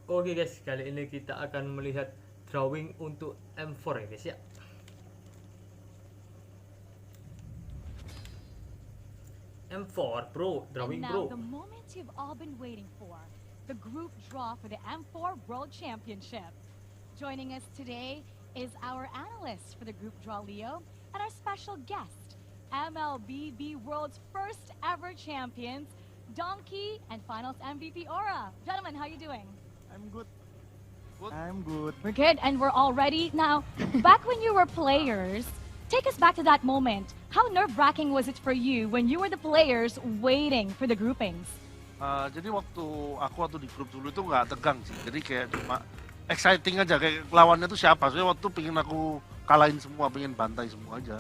Oke guys, kali ini kita akan melihat drawing untuk M4 ya guys ya. M4 bro, drawing And bro. now the moment you've all been waiting for, the group draw for the M4 World Championship. Joining us today is our analyst for the group draw, Leo, and our special guest, mlbb World's first ever champions, Donkey, and Finals MVP Aura. Gentlemen, how you doing? I'm good. I'm good. We're good, and we're all ready. Now, back when you were players, take us back to that moment. How nerve-wracking was it for you when you were the players waiting for the groupings? Jadi waktu di grup dulu itu nggak tegang sih. Jadi kayak cuma exciting aja. Kayak lawannya tuh siapa. Soalnya waktu pengen aku kalahin semua, pengen bantai semua aja.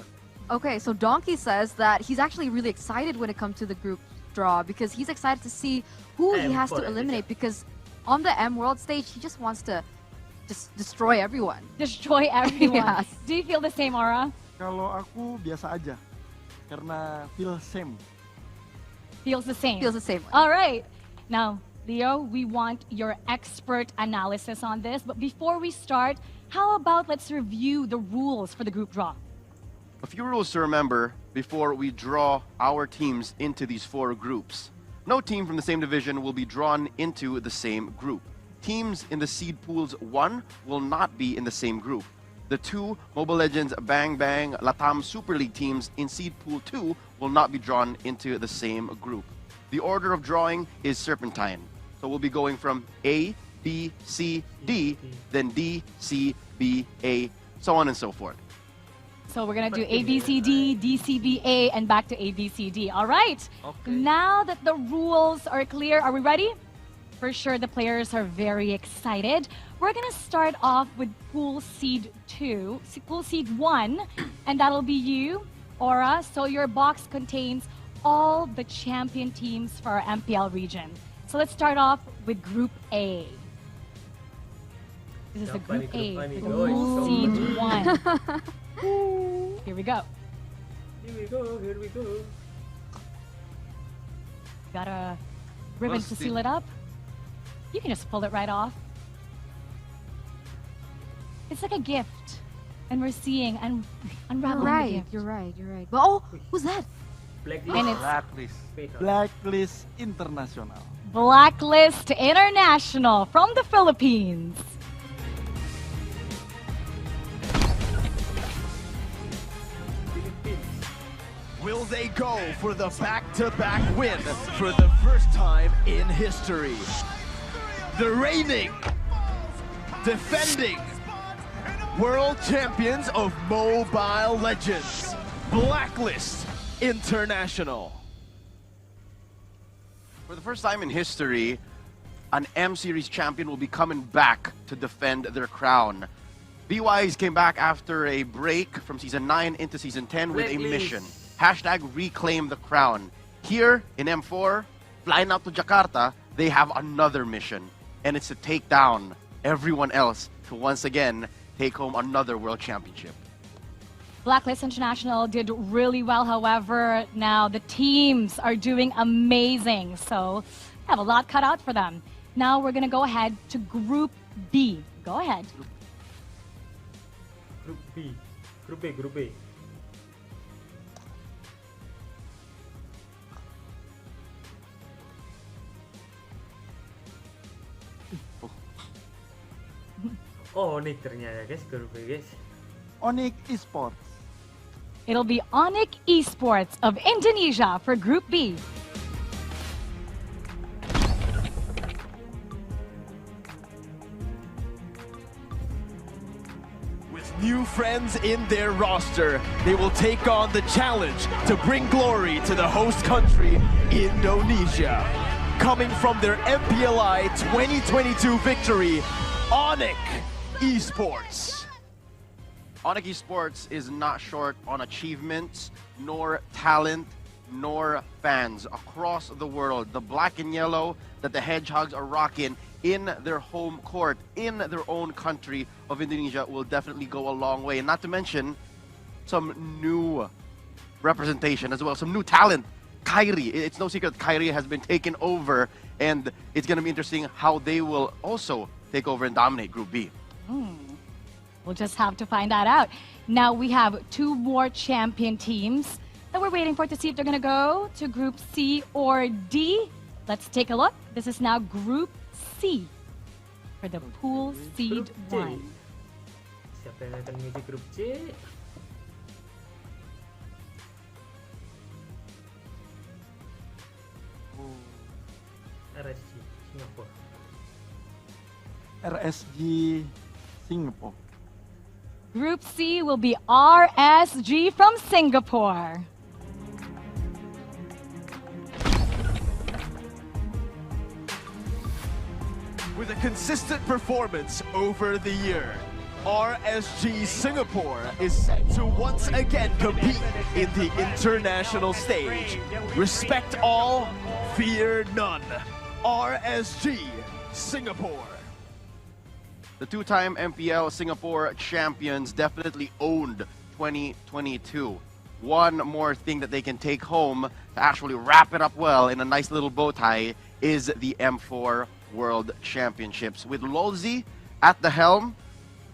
Okay, so Donkey says that he's actually really excited when it comes to the group draw because he's excited to see who he has to eliminate because on the M World stage, he just wants to just destroy everyone. Destroy everyone. Yes. Do you feel the same, Aura? Kalau aku biasa aja, karena feel same. Feels the same. Feels the same way. All right. Now, Leo, we want your expert analysis on this. But before we start, how about let's review the rules for the group draw? A few rules to remember before we draw our teams into these 4 groups. No team from the same division will be drawn into the same group. Teams in the seed pools 1 will not be in the same group. The 2 Mobile Legends Bang Bang Latam Super League teams in seed pool 2 will not be drawn into the same group. The order of drawing is serpentine. So we'll be going from A, B, C, D, then D, C, B, A, so on and so forth. So we're going to do A, B, C, D, D, C, B, A, and back to A, B, C, D. All right. Okay. Now that the rules are clear, are we ready? For sure, the players are very excited. We're going to start off with Pool Seed 2, Pool Seed 1, and that'll be you, Aura. So your box contains all the champion teams for our MPL region. So let's start off with Group A. This is the Group A, Pool Seed 1. Here we go. Here we go. Got a ribbon to Rusty. seal it up. You can just pull it right off. It's like a gift. And we're seeing and You're unraveling the right, gift. you're right, you're right. But oh, who's that? Blacklist. And it's Blacklist. Blacklist Internasional. Blacklist International from the Philippines. Will they go for the back-to-back win for the first time in history? The reigning, defending world champions of Mobile Legends, Blacklist International. For the first time in history, an M Series champion will be coming back to defend their crown. BYs came back after a break from Season 9 into Season 10 with a Blacklist. mission. Hashtag reclaim the crown. Here in M4, flying out to Jakarta, they have another mission. And it's to take down everyone else to once again take home another world championship. Blacklist International did really well, however, now the teams are doing amazing. So have a lot cut out for them. Now we're gonna go ahead to Group B. Go ahead. Group B. Group B, Group B. Oh, Onyx ternyata guys, Group B guys. Onyx Esports. It'll be Onyx Esports of Indonesia for Group B. With new friends in their roster, they will take on the challenge to bring glory to the host country, Indonesia. Coming from their MPLI 2022 victory, Onyx Esports. Onyx Esports is not short on achievements, nor talent, nor fans across the world. The black and yellow that the Hedgehogs are rocking in their home court, in their own country of Indonesia, will definitely go a long way. And not to mention some new representation as well, some new talent. Kyrie, it's no secret Kyrie has been taken over, and it's going to be interesting how they will also take over and dominate Group B. We'll just have to find that out. Now we have 2 more champion teams that we're waiting for to see if they're going to go to Group C or D. Let's take a look. This is now Group C for the pool seed Grup C. 1. Siapa yang akan mengisi grup C? RSG Singapura. RSG Singapore. Group C will be RSG from Singapore. With a consistent performance over the year, RSG Singapore is set to once again compete in the international stage. Respect all, fear none. RSG Singapore. The 2-time MPL Singapore champions definitely owned 2022. One more thing that they can take home to actually wrap it up well in a nice little bow tie is the M4 World Championships. With Lolzi at the helm,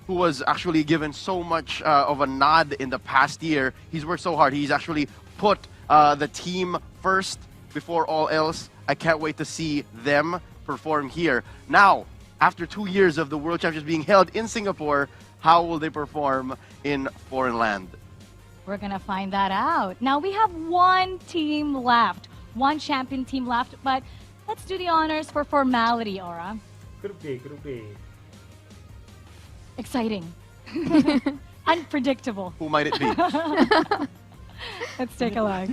who was actually given so much of a nod in the past year, he's worked so hard. He's actually put the team first before all else. I can't wait to see them perform here. Now, after 2 years of the World Championships being held in Singapore, how will they perform in foreign land? We're going to find that out. Now we have 1 team left, 1 champion team left, but let's do the honors for formality, Aura. Grup B, Grup B. Exciting. Unpredictable. Who might it be? Let's take a look.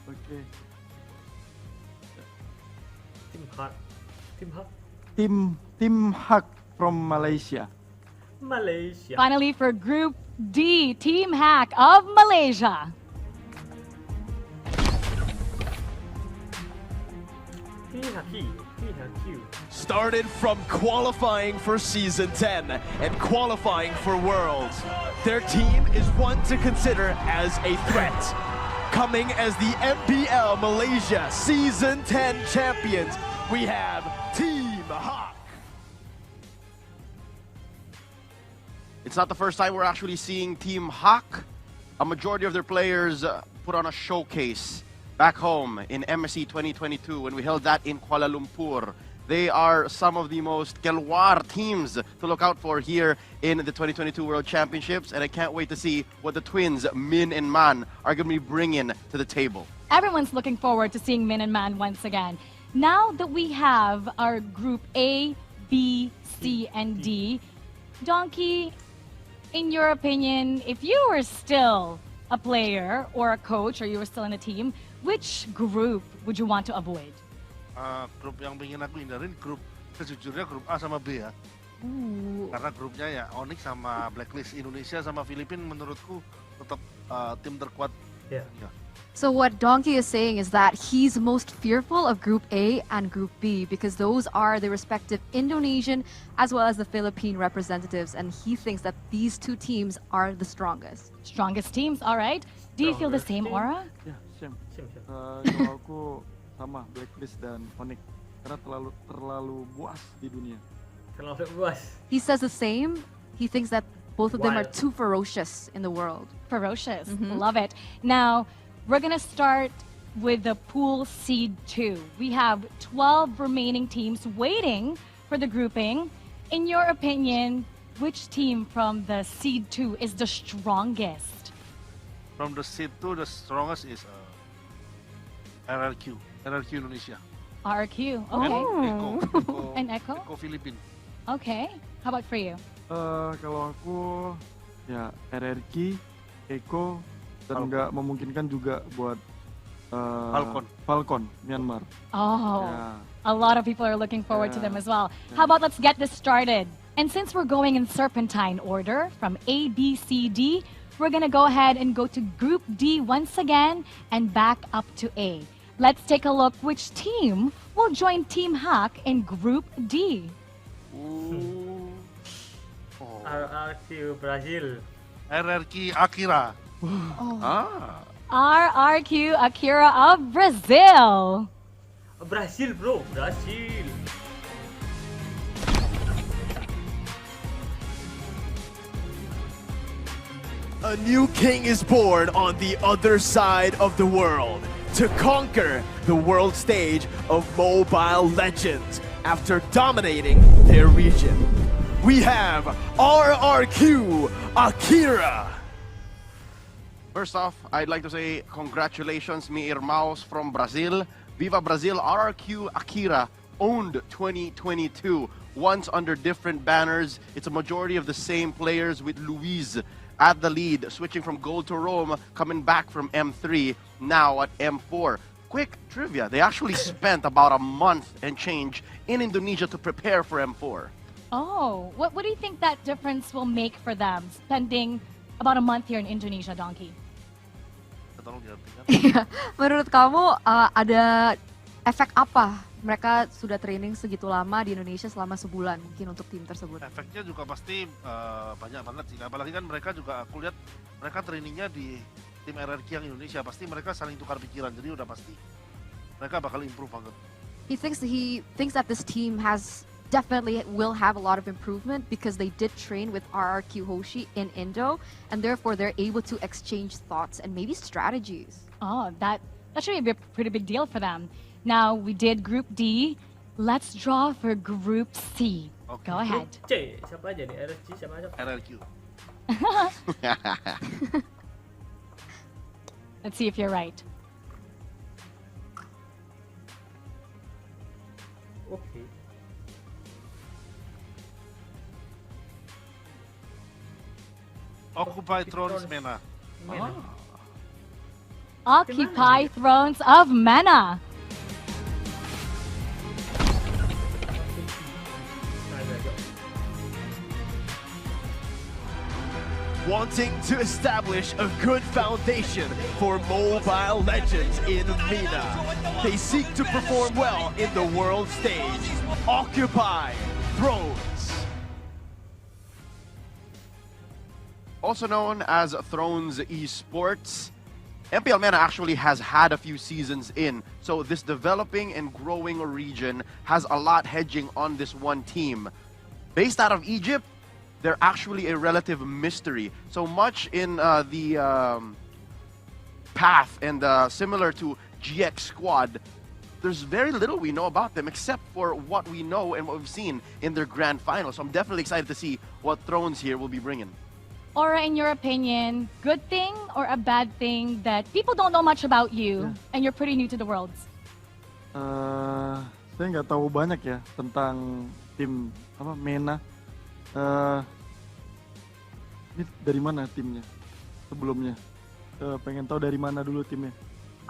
Okay. Tim Hak. Tim Hak. Tim Hak from Malaysia. Malaysia. Finally, for Group D, Team Hack of Malaysia. T-Haki. Started from qualifying for Season 10 and qualifying for Worlds. Their team is one to consider as a threat. Coming as the MPL Malaysia Season 10 champions, we have Team Hak. It's not the first time we're actually seeing Team Hak. A majority of their players put on a showcase back home in MSC 2022 when we held that in Kuala Lumpur. They are some of the most Kelwar teams to look out for here in the 2022 World Championships, and I can't wait to see what the twins, Min and Man, are going to be bringing to the table. Everyone's looking forward to seeing Min and Man once again. Now that we have our Group A, B, C, and D, Donkey, in your opinion, if you were still a player or a coach or you were still in a team, which group would you want to avoid? Grup yang pengen aku hindarin grup sejujurnya grup A sama B ya. Karena grupnya ya Onyx sama Blacklist. Indonesia sama Filipina menurutku tetap tim terkuat. Yeah. Ya. So what Donkey is saying is that he's most fearful of Group A and Group B because those are the respective Indonesian as well as the Philippine representatives, and he thinks that these 2 teams are the strongest. Strongest teams, all right. Do you feel the Strongest same, team. Aura? Ya, same. Siap. Kalau aku sama Blacklist dan Onyx karena terlalu buas di dunia. Terlalu luas. He says the same. He thinks that both of them are Wild. too ferocious in the world. Ferocious. Love it. Now, we're going to start with the pool seed 2. We have 12 remaining teams waiting for the grouping. In your opinion, which team from the seed 2 is the strongest? From the seed 2, the strongest is RRQ Indonesia. RQ. And Okay. Echo And Echo? Echo Philippine. Okay. How about for you? Kalau aku ya RRQ, Eko, dan Falcon. nggak memungkinkan juga buat Falcon Myanmar. Oh, Yeah. a lot of people are looking forward to Yeah. them as well. How about let's get this started? And since we're going in serpentine order from A, B, C, D, we're going to go ahead and go to Group D once again and back up to A. Let's take a look which team will join Team Hack in Group D. Oh. RRQ Brazil. RRQ Akira. RRQ Akira of Brazil. Brazil bro, Brazil. A new king is born on the other side of the world to conquer the world stage of Mobile Legends after dominating their region. We have RRQ Akira. First off, I'd like to say congratulations, mi irmãos from Brazil. Viva Brazil, RRQ Akira owned 2022. Once under different banners, it's a majority of the same players with Luis at the lead, switching from gold to Rome, coming back from M3, now at M4. Quick trivia, they actually spent about a month and change in Indonesia to prepare for M4. Oh, what do you think that difference will make for them, spending about a month here in Indonesia, Donkey? Tolong diartikan. Menurut kamu ada efek apa mereka sudah training segitu lama di Indonesia selama sebulan mungkin untuk tim tersebut? Efeknya juga pasti banyak banget sih. Apalagi kan mereka juga, aku lihat mereka trainingnya di tim RRQ yang Indonesia. Pasti mereka saling tukar pikiran. Jadi udah pasti mereka bakal improve banget. He thinks that this team has definitely will have a lot of improvement because they did train with RRQ Hoshi in Indo, and therefore they're able to exchange thoughts and maybe strategies. Oh, that should be a pretty big deal for them. Now, we did Group D. Let's draw for Group C. Okay. Go ahead. C, siapa aja nih? RSG siapa aja? RRQ. Let's see if you're right. Oke. Occupy Thrones Mena. Mena. Occupy Thrones of Mena. Wanting to establish a good foundation for Mobile Legends in MENA, they seek to perform well in the world stage. Occupy Thrones. Also known as Thrones Esports, MPL MENA actually has had a few seasons in, so this developing and growing region has a lot hedging on this one team. Based out of Egypt, they're actually a relative mystery. So much in the path and similar to GX Squad, there's very little we know about them except for what we know and what we've seen in their grand final. So I'm definitely excited to see what Thrones here will be bringing. Aura, in your opinion, good thing or a bad thing that people don't know much about you and you're pretty new to the worlds? Saya nggak tahu banyak ya tentang tim MENA. Ini dari mana timnya sebelumnya? Pengen tahu dari mana dulu timnya?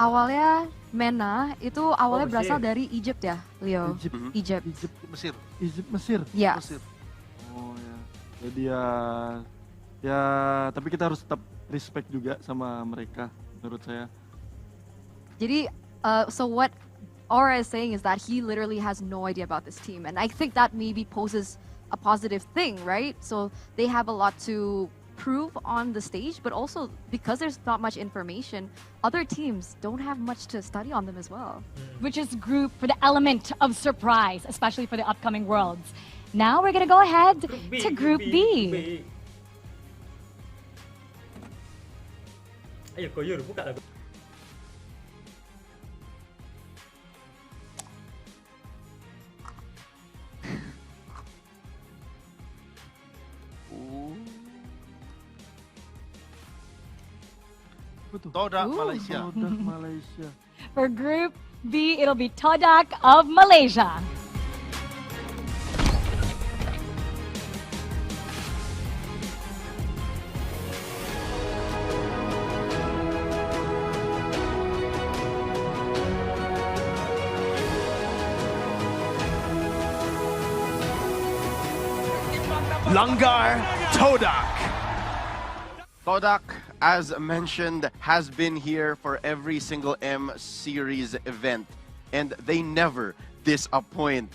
Awalnya MENA itu awalnya Mesir. berasal dari Egypt ya, Leo? Egypt. Mesir. Mesir. Ya. Mesir. Oh ya. Jadi ya tapi kita harus tetap respect juga sama mereka menurut saya. Jadi, so what Aura is saying is that he literally has no idea about this team, and I think that maybe poses a positive thing, right? So they have a lot to prove on the stage, but also because there's not much information, other teams don't have much to study on them as well. Which is Group for the element of surprise, especially for the upcoming worlds. Now we're gonna go ahead to Group B. Ayo Koyur, buka lagu. Toda Malaysia. Produk Malaysia. For Group B, it'll be Todak of Malaysia. Langar Todak. Todak, as mentioned, has been here for every single M Series event, and they never disappoint.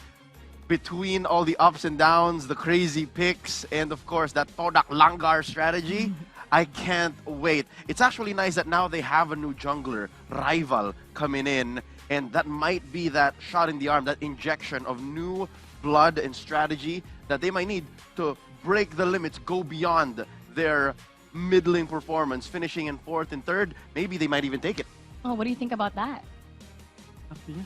Between all the ups and downs, the crazy picks, and of course that Todak Langar strategy, I can't wait. It's actually nice that now they have a new jungler, Rival, coming in, and that might be that shot in the arm, that injection of new blood and strategy that they might need to break the limits, go beyond their middling performance, finishing in 4th and 3rd. Maybe they might even take it. Oh, what do you think about that? Artinya?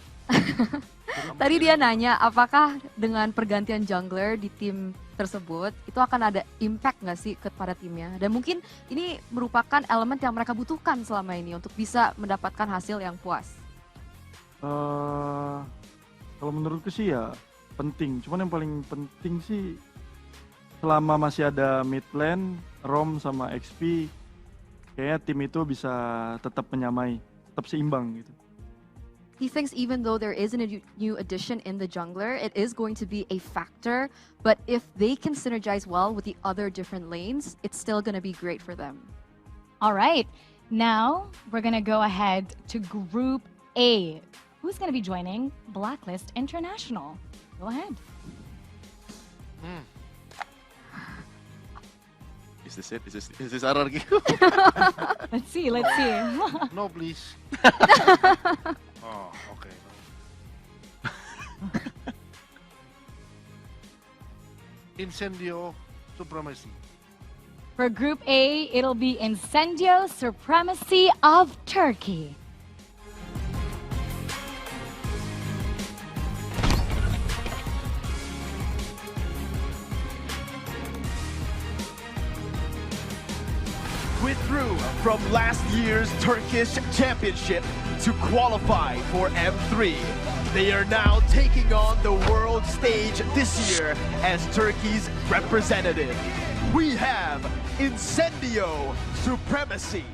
Tadi dia nanya, apakah dengan pergantian jungler di tim tersebut, itu akan ada impact nggak sih kepada timnya? Dan mungkin ini merupakan elemen yang mereka butuhkan selama ini untuk bisa mendapatkan hasil yang puas. Kalau menurutku sih ya penting. Cuman yang paling penting sih selama masih ada mid lane, Rom sama XP, kayaknya tim itu bisa tetap menyamai, tetap seimbang gitu. He thinks even though there is a new addition in the jungler, it is going to be a factor. But if they can synergize well with the other different lanes, it's still going to be great for them. All right, now we're going to go ahead to Group A. Who's going to be joining Blacklist International? Go ahead. Is this it? Is this RRQ? Let's see, let's see. No, please. Oh, okay. Incendio Supremacy. For Group A, it'll be Incendio Supremacy of Turkey. Withdrew from last year's Turkish Championship to qualify for M3. They are now taking on the world stage this year as Turkey's representative. We have Incendio Supremacy.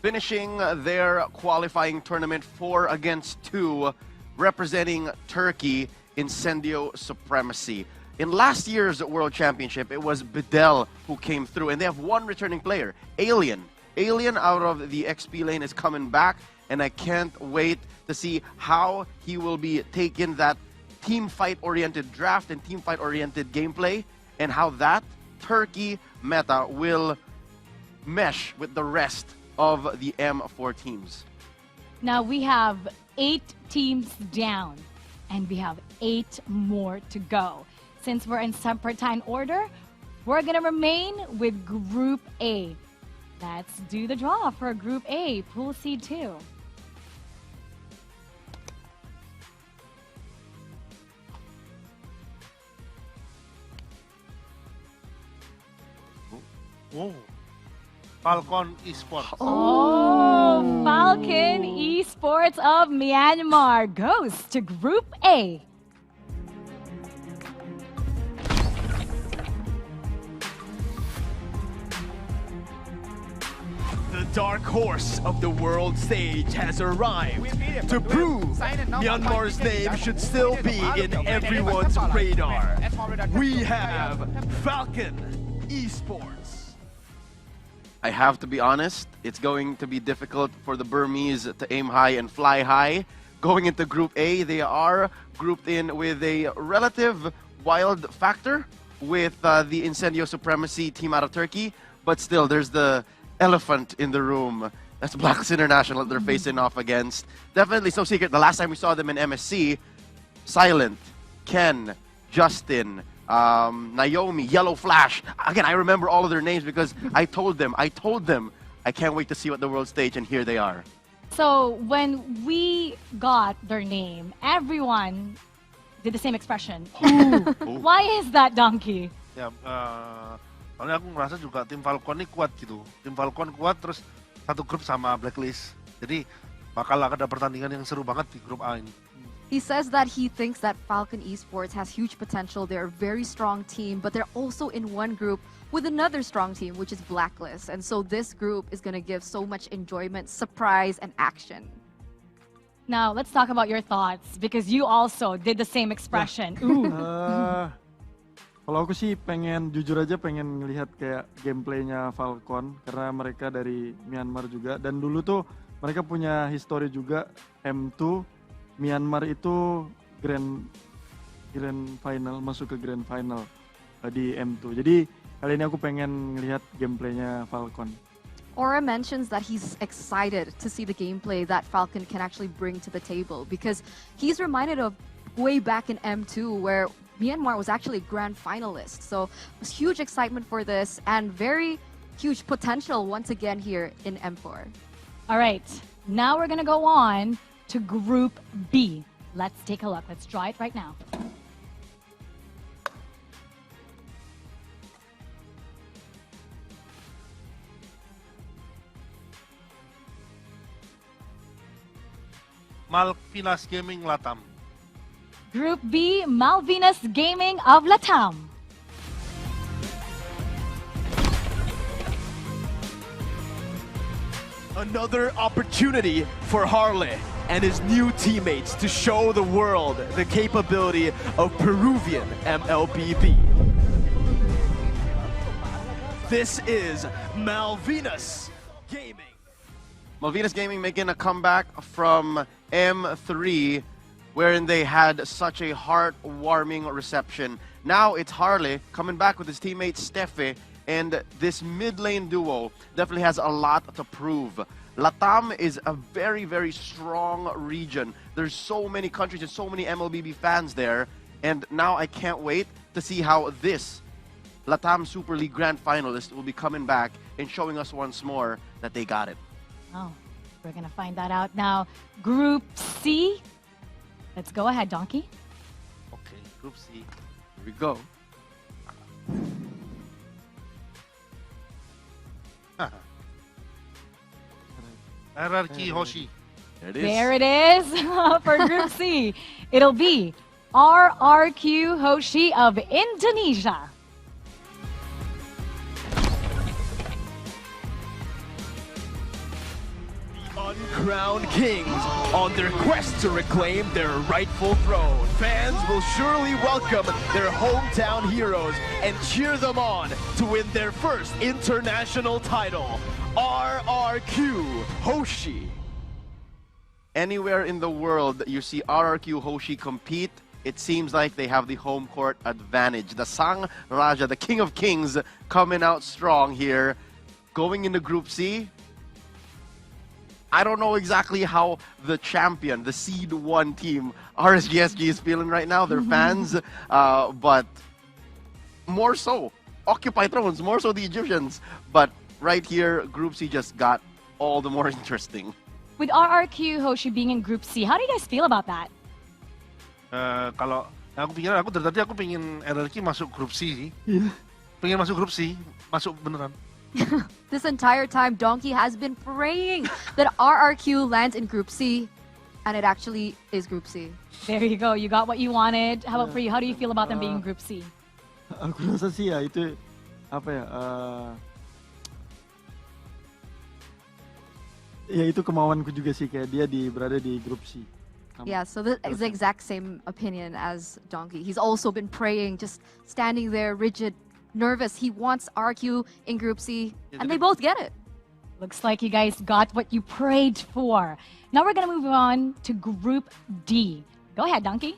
Finishing their qualifying tournament 4-2, representing Turkey, Incendio Supremacy. In last year's World Championship, it was Bedell who came through, and they have one returning player, Alien. Alien out of the XP lane is coming back, and I can't wait to see how he will be taking that team fight-oriented draft and team fight-oriented gameplay, and how that Turkey meta will mesh with the rest of the M4 teams. Now we have 8 teams down, and we have 8 more to go. Since we're in serpentine order, we're gonna remain with Group A. Let's do the draw for Group A, Pool C2. Oh, Falcon Esports. Oh, Falcon Esports of Myanmar goes to Group A. The dark horse of the world stage has arrived to prove Myanmar's name should still be in everyone's radar. We have Falcon Esports. I have to be honest, it's going to be difficult for the Burmese to aim high and fly high. Going into Group A, they are grouped in with a relative wild factor with the Incendio Supremacy team out of Turkey, but still there's the elephant in the room. That's Blacklist International that they're facing off against. Definitely no secret, the last time we saw them in MSC, Silent, Ken, Justin, Naomi, Yellow Flash. Again, I remember all of their names because I told them, I can't wait to see what the world stage, and here they are. So when we got their name, everyone did the same expression. Ooh. Why is that, Donkey? Ya, soalnya aku ngerasa juga tim Falcon ini kuat gitu. Tim Falcon kuat, terus satu grup sama Blacklist. Jadi bakal ada pertandingan yang seru banget di grup A ini. He says that he thinks that Falcon Esports has huge potential. They're a very strong team, but they're also in one group with another strong team, which is Blacklist. And so this group is going to give so much enjoyment, surprise, and action. Now, let's talk about your thoughts, because you also did the same expression. Ooh. Kalau aku sih jujur aja pengen ngelihat kayak gameplaynya Falcon, karena mereka dari Myanmar juga, dan dulu tuh mereka punya history juga M2. Myanmar itu grand final, masuk ke grand final di M2. Jadi kali ini aku pengen ngelihat gameplaynya Falcon. Aura mentions that he's excited to see the gameplay that Falcon can actually bring to the table, because he's reminded of way back in M2 where Myanmar was actually a grand finalist. So it was huge excitement for this and very huge potential once again here in M4. All right, now we're gonna go on to Group B. Let's take a look. Let's draw it right now. Malpinas Gaming Latam. Group B, Malvinas Gaming of Latam. Another opportunity for Harley and his new teammates to show the world the capability of Peruvian MLBB. This is Malvinas Gaming. Malvinas Gaming making a comeback from M3, wherein they had such a heartwarming reception. Now it's Harley coming back with his teammate Steffe, and this mid lane duo definitely has a lot to prove. Latam is a very, very strong region. There's so many countries and so many MLBB fans there, and now I can't wait to see how this Latam Super League Grand Finalist will be coming back and showing us once more that they got it. Oh, we're gonna find that out now. Group C. Let's go ahead, Donkey. Okay, Group C. Here we go. RRQ Hoshi. There it is. There it is for Group C. It'll be RRQ Hoshi of Indonesia. Uncrowned kings on their quest to reclaim their rightful throne. Fans will surely welcome their hometown heroes and cheer them on to win their first international title. RRQ Hoshi. Anywhere in the world that you see RRQ Hoshi compete, it seems like they have the home court advantage. The Sang Raja, the King of Kings, coming out strong here. Going into Group C, I don't know exactly how the champion, the Seed 1 team, RSGSG, is feeling right now, their fans, but more so, Occupy Thrones, more so the Egyptians. But right here, Group C just got all the more interesting. With RRQ Hoshi being in Group C, how do you guys feel about that? Kalau aku pikir, aku dari tadi aku pengen RRQ masuk Group C sih. Pengen masuk Group C, masuk beneran. This entire time, Donkey has been praying that RRQ lands in Group C, and it actually is Group C. There you go. You got what you wanted. How about for you? How do you feel about them being in Group C? Aku rasa sih ya itu apa ya? Ya itu kemauanku juga sih, kayak dia berada di Grup C. Yeah, so this is the exact same opinion as Donkey. He's also been praying, just standing there rigid, nervous. He wants RQ in Group C, and they both get it. Looks like you guys got what you prayed for. Now we're going to move on to Group D. Go ahead, Donkey.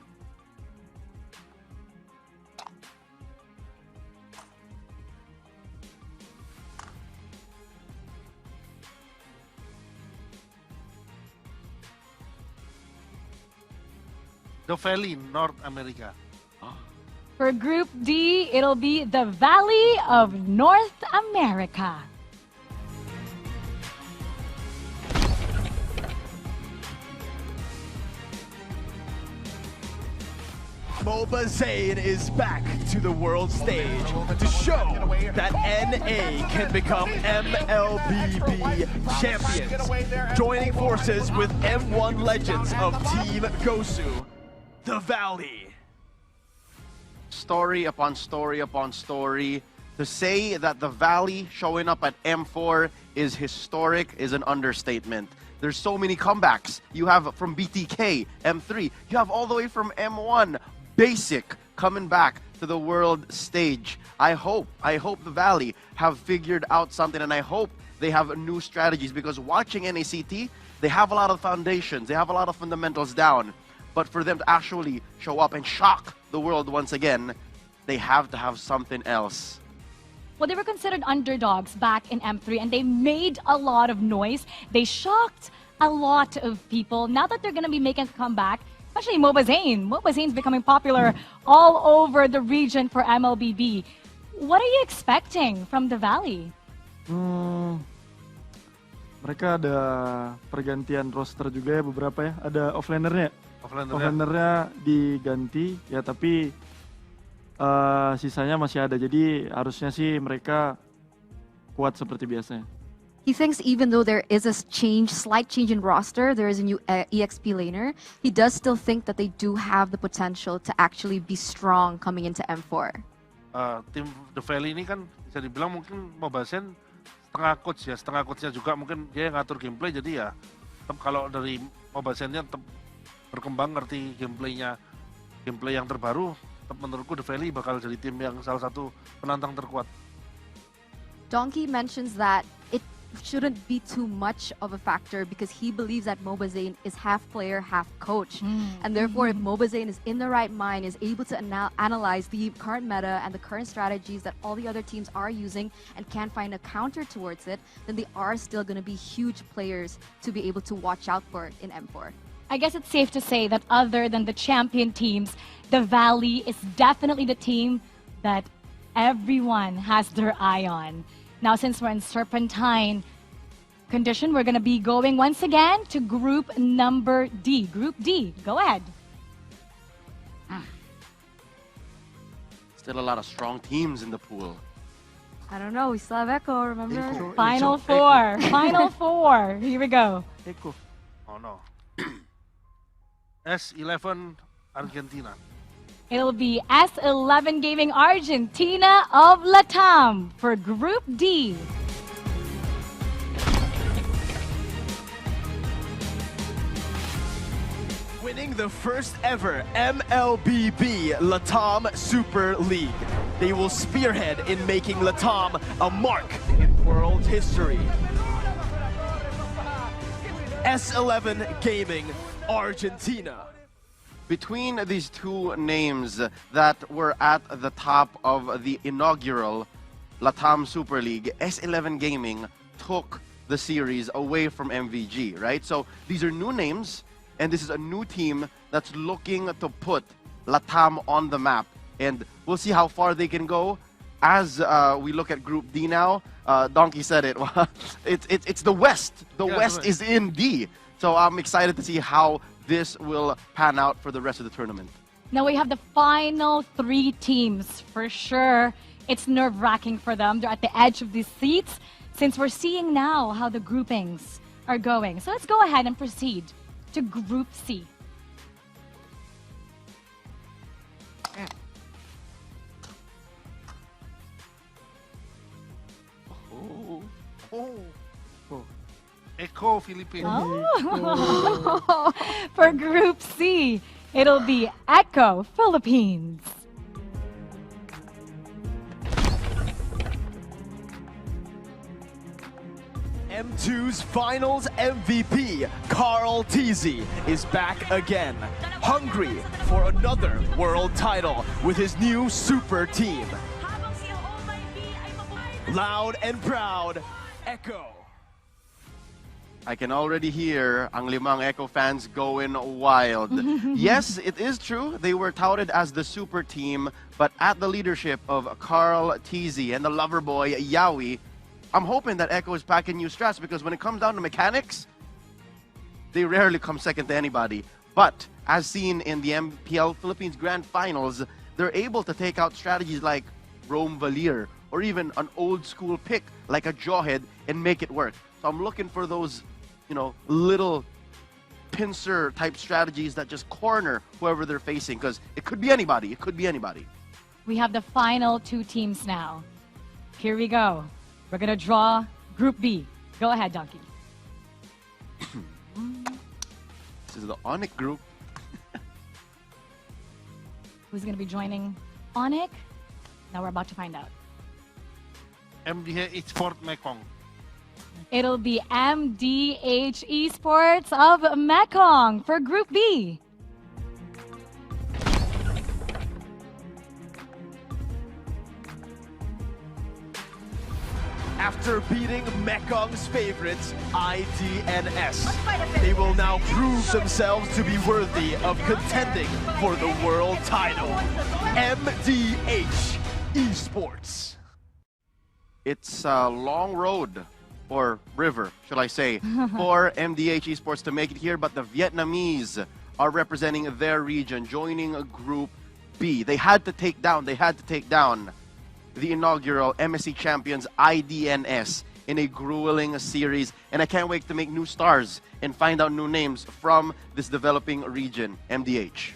The Valley, North America. For Group D, it'll be the Valley of North America. MOBA Zayn is back to the world stage to show that NA can become MLBB champions, joining forces with M1 legends of Team Gosu, the Valley. Story upon story upon story. To say that the Valley showing up at M4 is historic is an understatement. There's so many comebacks. You have from BTK, M3. You have all the way from M1, Basic, coming back to the world stage. I hope the Valley have figured out something, and I hope they have new strategies, because watching NACT, they have a lot of foundations, they have a lot of fundamentals down. But for them to actually show up and shock the world once again, they have to have something else. Well, they were considered underdogs back in M3, and they made a lot of noise. They shocked a lot of people. Now that they're going to be making a comeback, especially MOBA Zane. MOBA Zane's becoming popular all over the region for MLBB. What are you expecting from the Valley? Mereka ada pergantian roster juga ya beberapa ya. Ada offlanernya. Offlanernya diganti ya, tapi sisanya masih ada. Jadi harusnya sih mereka kuat seperti biasanya. He thinks even though there is a slight change in roster, there is a new EXP laner, he does still think that they do have the potential to actually be strong coming into M4. Tim The Valley ini kan bisa dibilang mungkin Mobile Legends setengah coach ya, setengah coachnya juga mungkin dia yang ngatur gameplay, jadi ya tetap kalau dari Mobile Legends-nya tetap berkembang, ngerti gameplay yang terbaru, tetap menurutku The Valley bakal jadi tim yang salah satu penantang terkuat. Donkey mentions that it shouldn't be too much of a factor because he believes that mobazane is half player, half coach. And therefore, if mobazane is in the right mind, is able to analyze the current meta and the current strategies that all the other teams are using and can find a counter towards it, then they are still going to be huge players to be able to watch out for in M4. I guess it's safe to say that other than the champion teams, the Valley is definitely the team that everyone has their eye on. Now, since we're in Serpentine condition, we're going to be going once again to group number D. Group D, go ahead. Still a lot of strong teams in the pool. I don't know, we still have Echo, remember? Final four, final four. Here we go. Eko. Oh no. S11 Argentina. It'll be S11 Gaming Argentina of Latam for Group D. Winning the first ever MLBB Latam Super League. They will spearhead in making Latam a mark in world history. S11 Gaming Argentina. Between these two names that were at the top of the inaugural Latam Super League, S11 Gaming took the series away from MVG, right? So these are new names, and this is a new team that's looking to put Latam on the map. And we'll see how far they can go as we look at Group D now. Donkey said it. It's the West. The West is in D. So I'm excited to see how this will pan out for the rest of the tournament. Now we have the final three teams. For sure, it's nerve-wracking for them. They're at the edge of these seats since we're seeing now how the groupings are going. So let's go ahead and proceed to Group C. Echo Philippines. Oh. For Group C, it'll be Echo Philippines. M2's finals MVP, Carl Teasy, is back again, hungry for another world title with his new super team. Loud and proud, Echo. I can already hear ang limang Echo fans going wild. Yes, it is true. They were touted as the super team, but at the leadership of Carl Teasy and the lover boy, Yawi, I'm hoping that Echo is packing new strats because when it comes down to mechanics, they rarely come second to anybody. But as seen in the MPL Philippines Grand Finals, they're able to take out strategies like Rome Valier or even an old school pick like a Jawhead and make it work. So I'm looking for those, you know, little pincer type strategies that just corner whoever they're facing because it could be anybody. It could be anybody. We have the final two teams now. Here we go. We're going to draw Group B. Go ahead, Donkey. This is the Onyx group. Who's going to be joining Onyx? Now we're about to find out. MDH Esports Mekong. It'll be MDH Esports of Mekong for Group B. After beating Mekong's favorites, IDNS, they will now prove themselves to be worthy of contending for the world title. MDH Esports. It's a long road, or river, shall I say, for MDH Esports to make it here, but the Vietnamese are representing their region, joining Group B. They had to take down the inaugural MSC champions IDNS in a grueling series, and I can't wait to make new stars and find out new names from this developing region, MDH.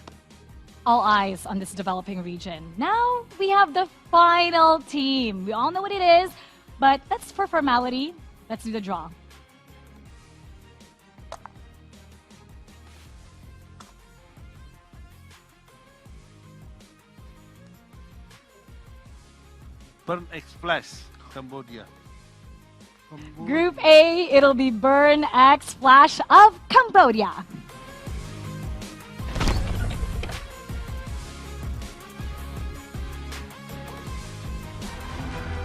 All eyes on this developing region. Now we have the final team. We all know what it is, but that's for formality. Let's do the draw. Burn X Flash, Cambodia. Group A, it'll be Burn X Flash of Cambodia.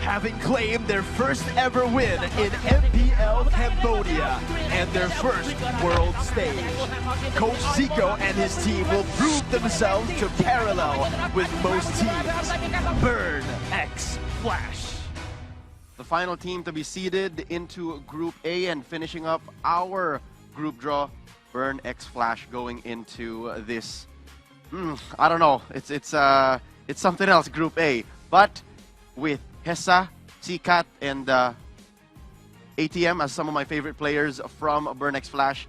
Having claimed their first ever win in MPL Cambodia and their first world stage, Coach Zico and his team will prove themselves to parallel with most teams. Burn X Flash. The final team to be seeded into Group A and finishing up our group draw, Burn X Flash going into this. I don't know. It's something else. Group A, but with Hessa, Sikat, and ATM as some of my favorite players from Burn X Flash.